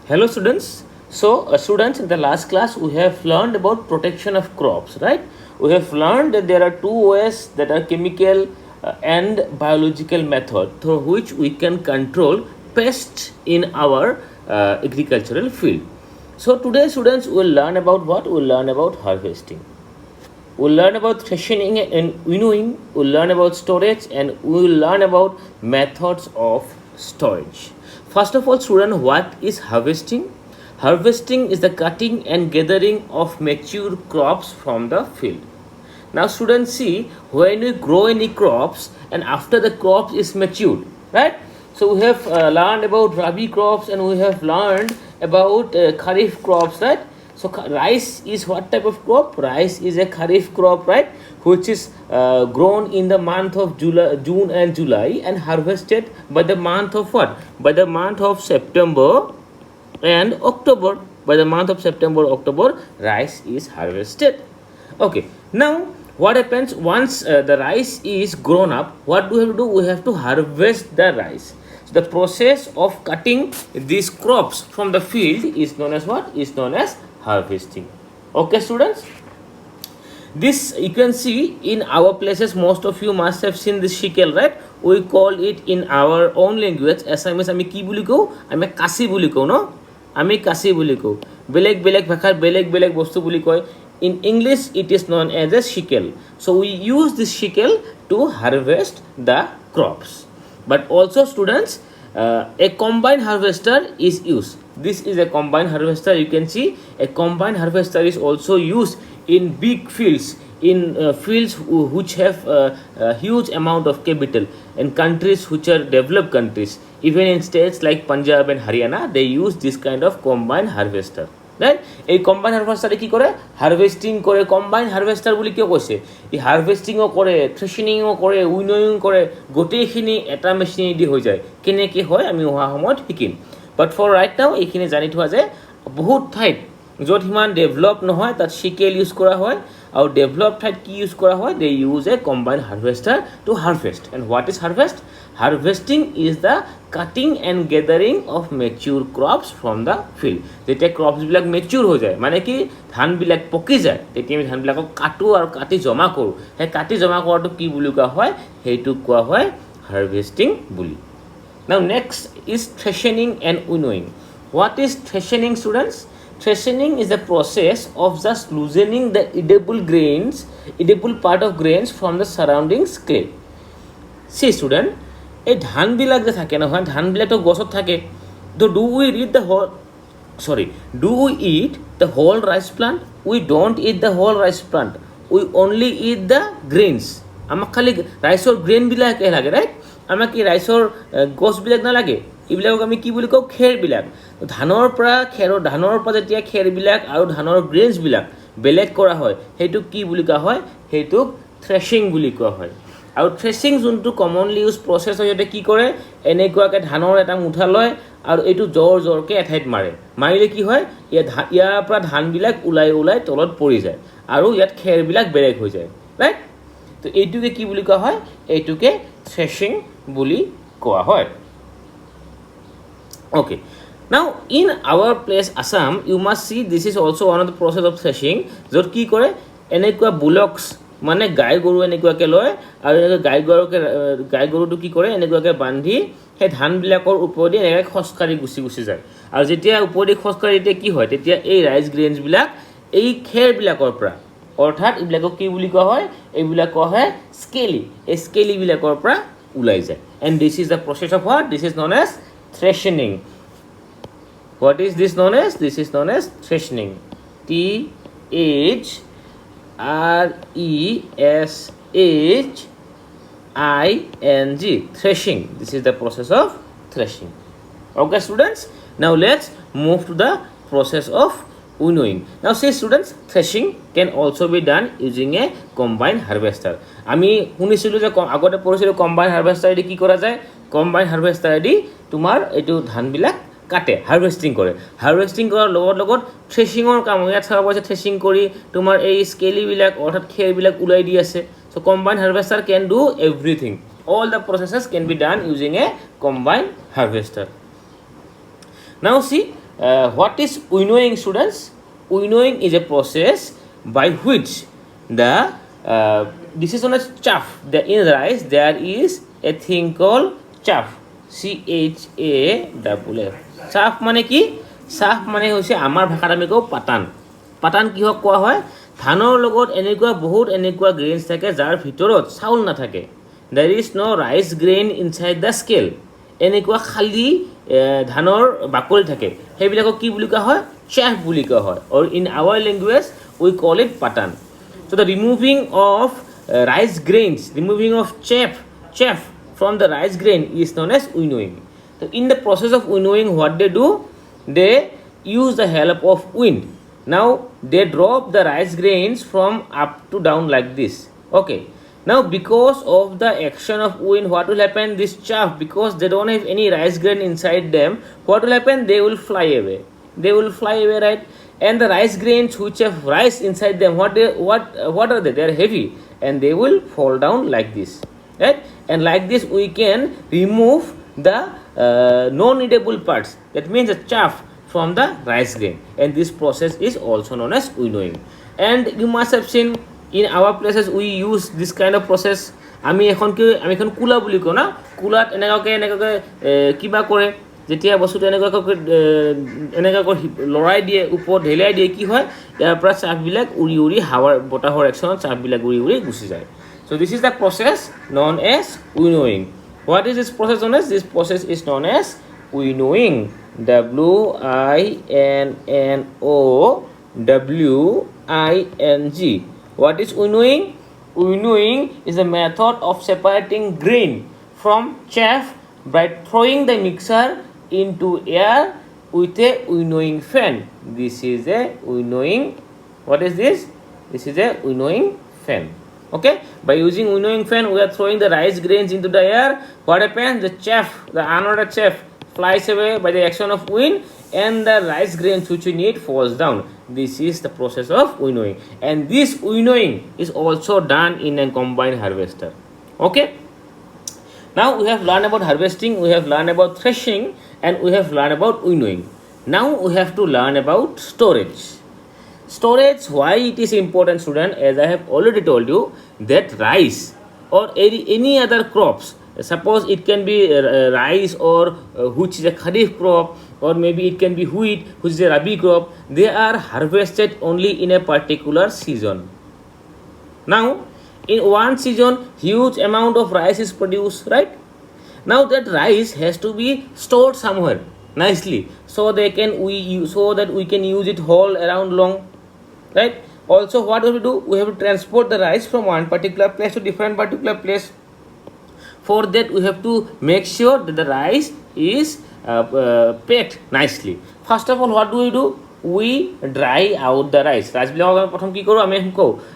Hello students. Students, in the last class we have learned about protection of crops, right? We have learned that there are two ways that are chemical and biological method through which we can control pests in our agricultural field. So today students will learn about what? We'll learn about harvesting. We'll learn about threshing and winnowing, we'll learn about storage, and we'll learn about methods of storage. First of all, student, what is harvesting? Harvesting is the cutting and gathering of mature crops from the field. Now students, see, when we grow any crops and after the crop is matured, right? So we have learned about rabi crops and we have learned about kharif crops, right? So rice is what type of crop? Rice is a kharif crop, right? Which is grown in the month of June and July and harvested by the month of what? By the month of September and October. By the month of September, October, rice is harvested. Okay, now what happens once the rice is grown up? What do we have to do? We have to harvest the rice. So the process of cutting these crops from the field is known as what? Is known as harvesting. Okay, students, this you can see in our places. Most of you must have seen this sickle, right? We call it in our own language Assamese ami ki buli kau? Ami kasi buli kau, no? Ami kasi buli kau. Beleg bhashar beleg bostu buli koi. In English it is known as a sickle. So we use this sickle to harvest the crops. But also students, a combine harvester is used. This is a combine harvester. You can see a combine harvester is also used in big fields, in fields which have a huge amount of capital, in countries which are developed countries. Even in states like Punjab and Haryana, they use this kind of combine harvester. Right? এই combine হারভেস্টারে কি করে? Harvesting করে। Combine হারভেস্টাৰ বুলি কিয় কৈছে? ই হাৰভেষ্টিঙো কৰে, থ্ৰেচিঙো কৰে, উইনয়িং কৰে, গোটেইখিনি এটা মেচিনেদি হৈ যায়। কেনেকৈ হয় আমি অহা সময়ত শিকিম। বাট ফৰ ৰাইট নাও এইখিনি জানি থোৱা যে বহুত ঠাইত য'ত সিমান ডেভেলপ নহয় তাত চিকেল ইউজ কৰা হয়, আৰু ডেভেলপ ঠাইত কি ইউজ কৰা হয়? They use a combine harvester to harvest. And what is harvest? Harvesting is the cutting and gathering of mature crops from the field. যেতিয়া ক্ৰপছবিলাক মেচিউৰ হৈ যায়, মানে কি ধানবিলাক পকি যায়, তেতিয়া আমি ধানবিলাকক কাটোঁ আৰু কাটি জমা কৰোঁ। সেই কাটি জমা কৰাটো কি বুলি কোৱা হয়? সেইটোক কোৱা হয় হাৰভেষ্টিং বুলি। Now next is threshening and winnowing. What is threshening, students? Threshening is the process of just loosening the edible part of grains from the surrounding clay. See student, এই ধানবিলাক যে থাকে নহয়, ধানবিলাকতো গছত থাকে। তো do we eat the whole rice plant? We don't eat the whole rice plant. We only eat the grains. আমাক খালি ৰাইচৰ গ্ৰেইনবিলাকে লাগে, ৰাইট? আমাক কি ৰাইচৰ গছবিলাক নালাগে? এইবিলাকক আমি কি বুলি কওঁ? খেৰবিলাক। ধানৰ পৰা যেতিয়া খেৰবিলাক আৰু ধানৰ গ্ৰেইনছবিলাক বেলেগ কৰা হয়, সেইটোক কি বুলি কোৱা হয়? সেইটোক থ্ৰেচিং বুলি কোৱা হয়। আৰু থ্ৰেচিং যোনটো কমনলি ইউজ প্ৰচেছ হয়, সিহঁতে কি কৰে? এনেকুৱাকৈ ধানৰ এটা মুঠা লয় আৰু এইটো জোৰকৈ এঠাইত মাৰে। মাৰিলে কি হয়? ইয়াৰ পৰা ধানবিলাক ওলাই তলত পৰি যায় আৰু ইয়াত খেৰবিলাক বেলেগ হৈ যায়, ৰাইট? তো এইটোকে কি বুলি কোৱা হয়? এইটোকে থ্ৰেচিং বুলি কোৱা হয়। Okay, now in our place Assam, you must see this is also one of the process of threshing. য'ত কি কৰে? এনেকুৱা বুলক্স মানে গাই গৰু এনেকুৱাকৈ লয় আৰু গাই গৰুটো কি কৰে? এনেকুৱাকৈ বান্ধি সেই ধানবিলাকৰ ওপৰেদি এনেকৈ খোজকাঢ়ি গুচি যায়। আৰু যেতিয়া ওপৰেদি খোজকাঢ়ি তেতিয়া কি হয়? তেতিয়া এই ৰাইচ গ্ৰেইনছবিলাক এই খেৰবিলাকৰ পৰা, অৰ্থাৎ এইবিলাকক কি বুলি কোৱা হয়? এইবিলাক কোৱা হয় স্কেলি। এই স্কেলিবিলাকৰ পৰা ওলাই যায়। And this is the process of what? This is known as threshening. What is this known as? This is known as threshening. T-H-R-E-S-H-I-N-G. Threshing. This is the process of threshing. Okay, students. Now let's move to the process of winnowing. Now see students, threshing can also be done using a combine harvester. আমি শুনিছিলোঁ যে আগতে পঢ়িছিলোঁ combine হাৰভেষ্টাৰেদি কি কৰা যায়? Combine হাৰভেষ্টাৰেদি তোমাৰ এইটো ধানবিলাক কাটে, হাৰভেষ্টিং কৰে। হাৰভেষ্টিং কৰাৰ লগত থ্ৰেচিঙৰ কাম, ইয়াত চাব পাৰিছে থ্ৰেচিং কৰি তোমাৰ এই স্কেলিবিলাক অৰ্থাৎ খেৰবিলাক ওলাই দি আছে। So' combine harvester can do everything. All the processes can be done using a combine harvester. Now see, what is winnowing, students? Winnowing is a process by which the this is known as chaff. In rice there is a thing called chaff, chaff. chaff মানে কি? chaff মানে হৈছে আমাৰ ভাষাত আমি কওঁ পাতান। পাতান কিহক কোৱা হয়? ধানৰ লগত এনেকুৱা বহুত এনেকুৱা গ্ৰেইনছ থাকে যাৰ ভিতৰত চাউল নাথাকে। there is no rice grain inside the scale. এনেকুৱা খালি ধানৰ বাকলি থাকে, সেইবিলাকক কি বুলি কোৱা হয়? chaff বুলি কোৱা হয়, or in our language we call it patan. So the removing of rice grains, removing of chaff from the rice grain is known as winnowing. So in the process of winnowing, what they do? They use the help of wind. Now they drop the rice grains from up to down like this. Okay. Now because of the action of wind, what will happen? This chaff, because they don't have any rice grain inside them, what will happen? They will fly away. They will fly away, right? And the rice grains which have rice inside them, what are they? They are heavy and they will fall down like this, right? And like this we can remove the non-eatable parts, that means the chaff, from the rice grain, and this process is also known as winnowing. And you must have seen in our places we use this kind of process. আমি এখন কুলা বুলি কওঁ না, কুলাত এনেকুৱাকৈ কিবা কৰে, যেতিয়া বস্তুটো এনেকুৱাকৈ লৰাই দিয়ে, ওপৰত ঢেলাই দিয়ে, কি হয়? ইয়াৰ পৰা চাহবিলাক উৰি উৰি হাৱাৰ বতাহৰ একশ্যনত চাহবিলাক উৰি উৰি গুচি যায়। So this is the process known as winnowing. What is this process known as? This process is known as winnowing. WINNOWING. What is winnowing? Winnowing is a method of separating grain from chaff by throwing the mixture into air with a winnowing fan. This is a winnowing. What is this? This is a winnowing fan. Okay, by using winnowing fan we are throwing the rice grains into the air. What happens? The chaff, the another chaff, flies away by the action of wind, and the rice grains which we need falls down. This is the process of winnowing, and this winnowing is also done in a combine harvester. Okay, now we have learned about harvesting, we have learned about threshing, and we have learned about winnowing. Now we have to learn about storage. Storage, why it is important, student? As I have already told you, that rice or any other crops, suppose it can be rice or which is a kharif crop, or maybe it can be wheat which is a rabi crop, they are harvested only in a particular season. Now in one season huge amount of rice is produced, right? Now that rice has to be stored somewhere nicely, so that we can use it whole around long, right? Also what do? We have to transport the rice from one particular place to different particular place. For that we have to make sure that the rice is packed nicely. First of all, what do? We dry out the rice.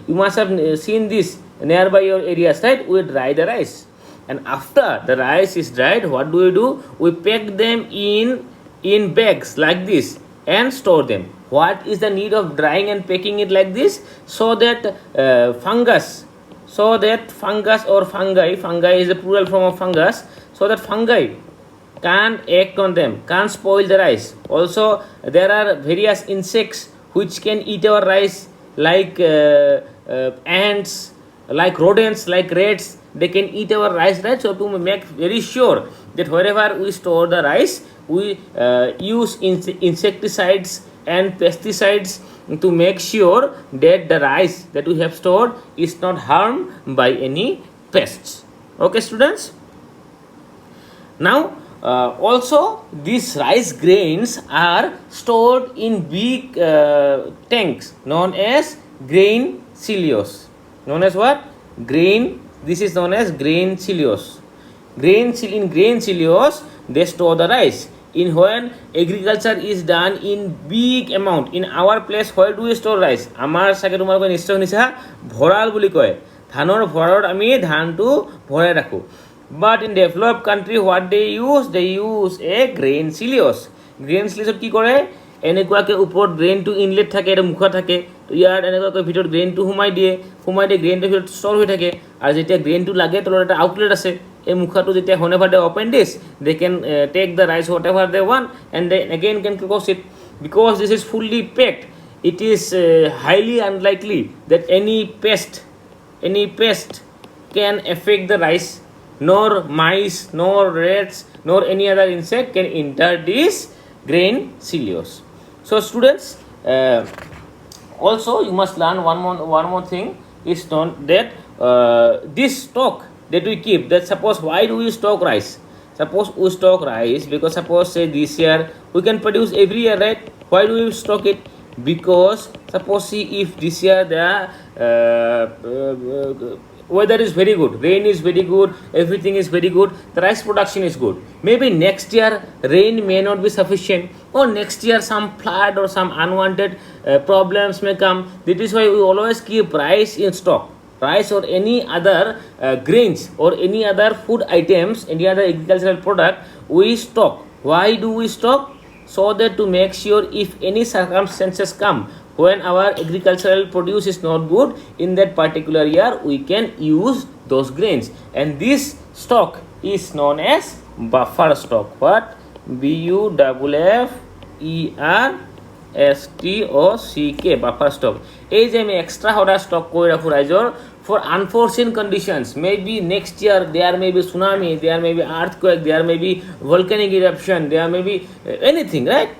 You must have seen this nearby your areas, right? We dry the rice, and after the rice is dried, what do? We pack them in bags like this and store them. What is the need of drying and packing it like this? So that fungus or fungi is the plural form of fungus, so that fungi can't act on them, can't spoil the rice. Also there are various insects which can eat our rice, like ants, like rodents, like rats. They can eat our rice, right? So to make very sure that wherever we store the rice, we use insecticides and pesticides to make sure that the rice that we have stored is not harmed by any pests. Okay, students? Now also these rice grains are stored in big tanks known as grain silos. Known as what? This is known as grain silos. In grain silos they store the rice. In when agriculture is done in big amount, in our place, where do we store rice? Amar sake tumar ko nishtoy nisa bhoral boli koy, dhanor bhorot ami dhan tu bhorai rakho. But in developed country, what they use a grain silos. Grain silos ki kore? এনেকুৱাকৈ ওপৰত গ্ৰেইনটো inlet থাকে, এটা মুখ থাকে, তো ইয়াত এনেকুৱাকৈ ভিতৰত গ্ৰেইনটো সোমাই দিয়ে গ্ৰেইনটোৰ ভিতৰত ষ্ট'ৰ হৈ থাকে, আৰু যেতিয়া গ্ৰেইনটো লাগে তলত এটা আউটলেট আছে, এই মুখাটো যেতিয়া whenever they open this, they can take the rice whatever they want and then again can close it. Because this is fully packed, it is highly unlikely that any pest can affect the rice, nor mice, nor rats, nor any other insect can enter this grain silos. So students, also you must learn one more thing is known that this stock that we keep, that suppose why do we stock rice? Suppose we stock rice because suppose say this year we can produce every year, right? Why do we stock it? Because suppose see if this year the weather is very good, rain is very good, everything is very good, the rice production is good. Maybe next year rain may not be sufficient, or next year some flood or some unwanted problems may come. That is why we always keep rice in stock. Rice or any other grains or any other food items, any other agricultural product we stock. Why do we stock? So that to make sure if any circumstances come when our agricultural produce is not good in that particular year, we can use those grains. And this stock is known as buffer stock. What? BUFFERSTOCK, buffer stock. এই যে আমি extra order stock করে রাখো রাইজর for unforeseen conditions. Maybe next year there may be tsunami, there may be earthquake, there may be volcanic eruption, there may be anything, right?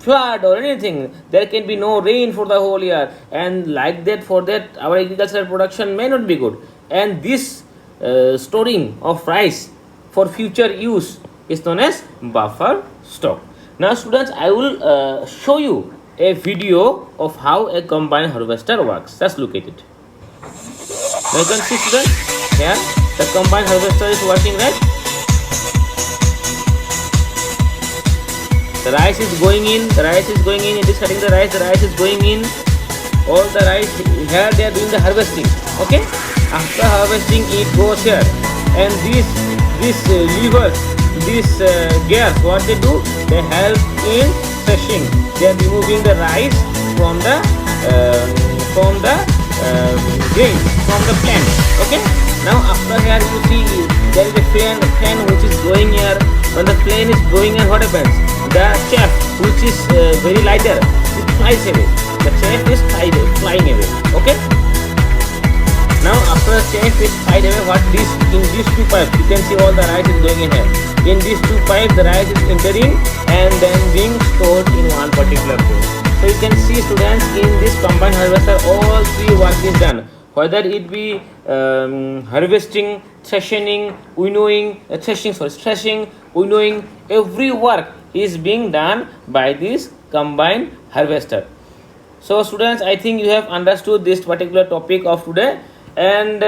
Flood or anything. There can be no rain for the whole year, and like that, for that our agricultural production may not be good. And this storing of rice for future use is known as buffer stock. Now students, I will show you a video of how a combine harvester works. Just look at it. Now you can see students, here the combine harvester is working, right? The rice is going in, it is cutting the rice is going in, all the rice, here they are doing the harvesting, okay? After harvesting it goes here, and these levers, these gears, what they do? They help in threshing. They are removing the rice from the grain, from the plant, okay? Now after here you see there is a fan which is going here. When the plane is going here, what happens? The chaff which is very lighter, it flies away. The chaff is flying away, okay? Now after the chaff is flied away, what this in these two pipes, you can see all the rice is going in here. In these two pipes the rice is entering and then being stored in one particular place. So you can see students, in this combined harvester all three work is done. Whether it be harvesting, threshing, winnowing, winnowing, every work is being done by this combined harvester. So students, I think you have understood this particular topic of today, and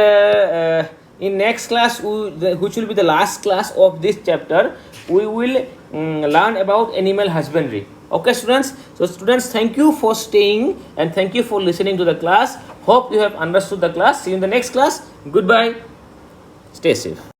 in next class, which will be the last class of this chapter, we will learn about animal husbandry. Okay students, so students, thank you for staying and thank you for listening to the class. Hope you have understood the class. See you in the next class. Goodbye, stay safe.